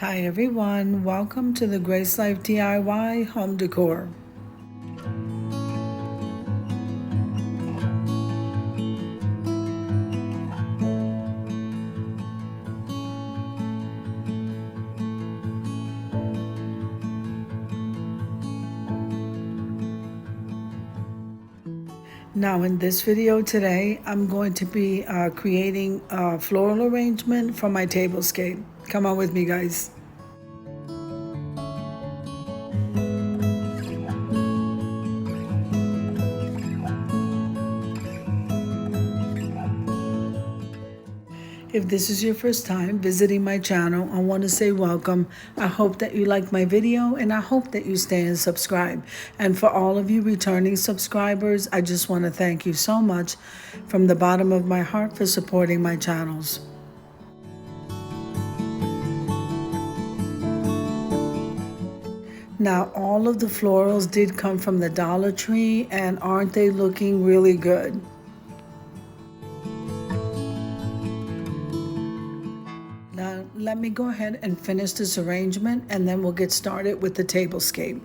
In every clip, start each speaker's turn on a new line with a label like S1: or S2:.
S1: Hi everyone, welcome to the Grace Life DIY Home Decor. Now in this video today, I'm going to be creating a floral arrangement for my tablescape. Come on with me, guys. If this is your first time visiting my channel, I want to say welcome. I hope that you like my video and I hope that you stay and subscribe. And for all of you returning subscribers, I just want to thank you so much from the bottom of my heart for supporting my channels. Now, all of the florals did come from the Dollar Tree, and aren't they looking really good? Now, let me go ahead and finish this arrangement, and then we'll get started with the tablescape.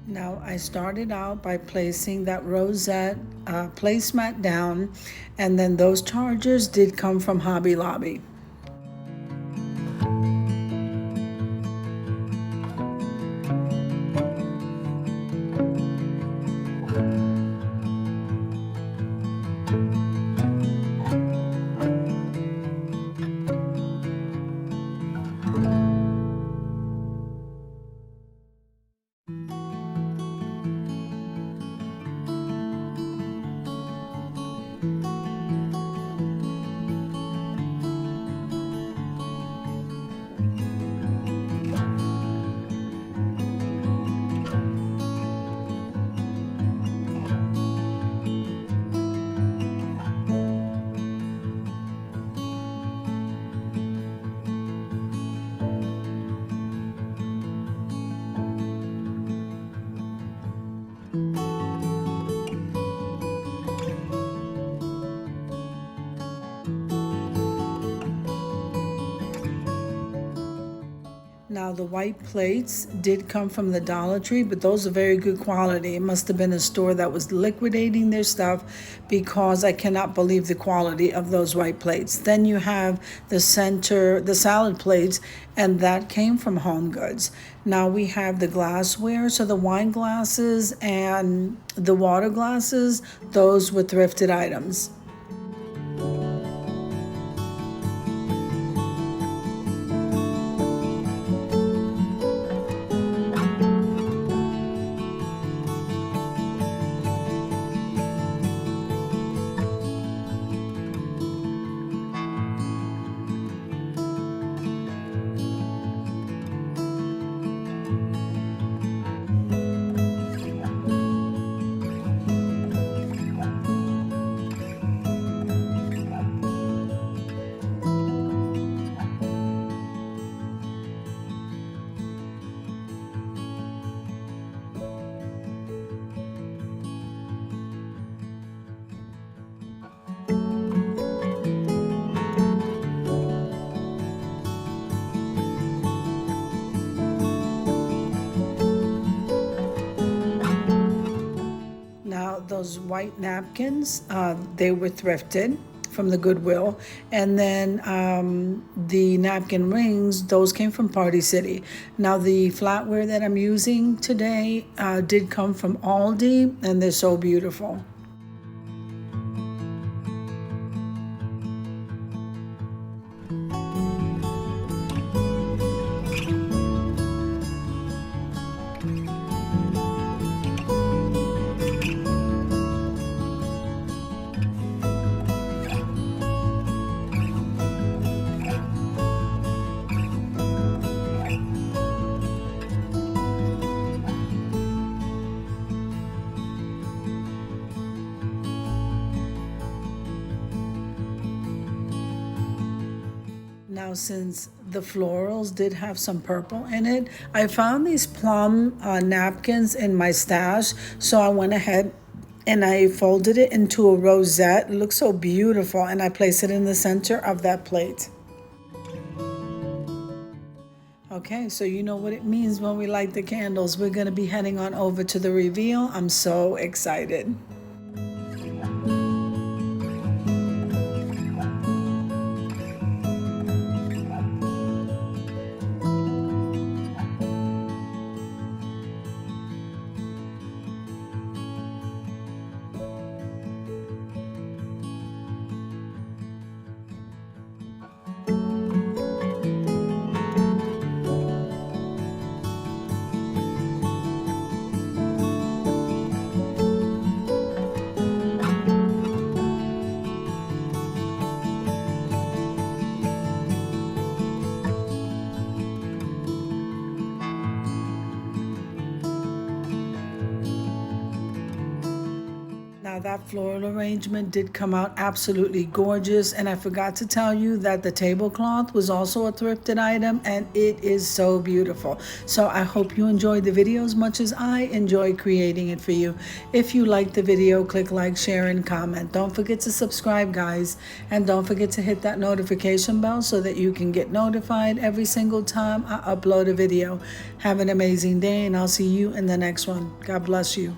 S1: Now, I started out by placing that rosette placemat down, and then those chargers did come from Hobby Lobby. Now the white plates did come from the Dollar Tree, but those are very good quality. It must have been a store that was liquidating their stuff, because I cannot believe the quality of those white plates. Then you have the salad plates, and that came from Home Goods. Now we have the glassware, so the wine glasses and the water glasses, those were thrifted items. Now those white napkins, they were thrifted from the Goodwill. And then the napkin rings, those came from Party City. Now the flatware that I'm using today did come from Aldi, and they're so beautiful. Now, since the florals did have some purple in it, I found these plum napkins in my stash, so I went ahead and I folded it into a rosette. It looks so beautiful, and I placed it in the center of that plate. Okay, so you know what it means when we light the candles. We're going to be heading on over to the reveal. I'm so excited. Now that floral arrangement did come out absolutely gorgeous, and I forgot to tell you that the tablecloth was also a thrifted item, and it is so beautiful. So I hope you enjoyed the video as much as I enjoy creating it for you. If you liked the video, click like, share, and comment. Don't forget to subscribe, guys, and don't forget to hit that notification bell so that you can get notified every single time I upload a video. Have an amazing day, and I'll see you in the next one. God bless you.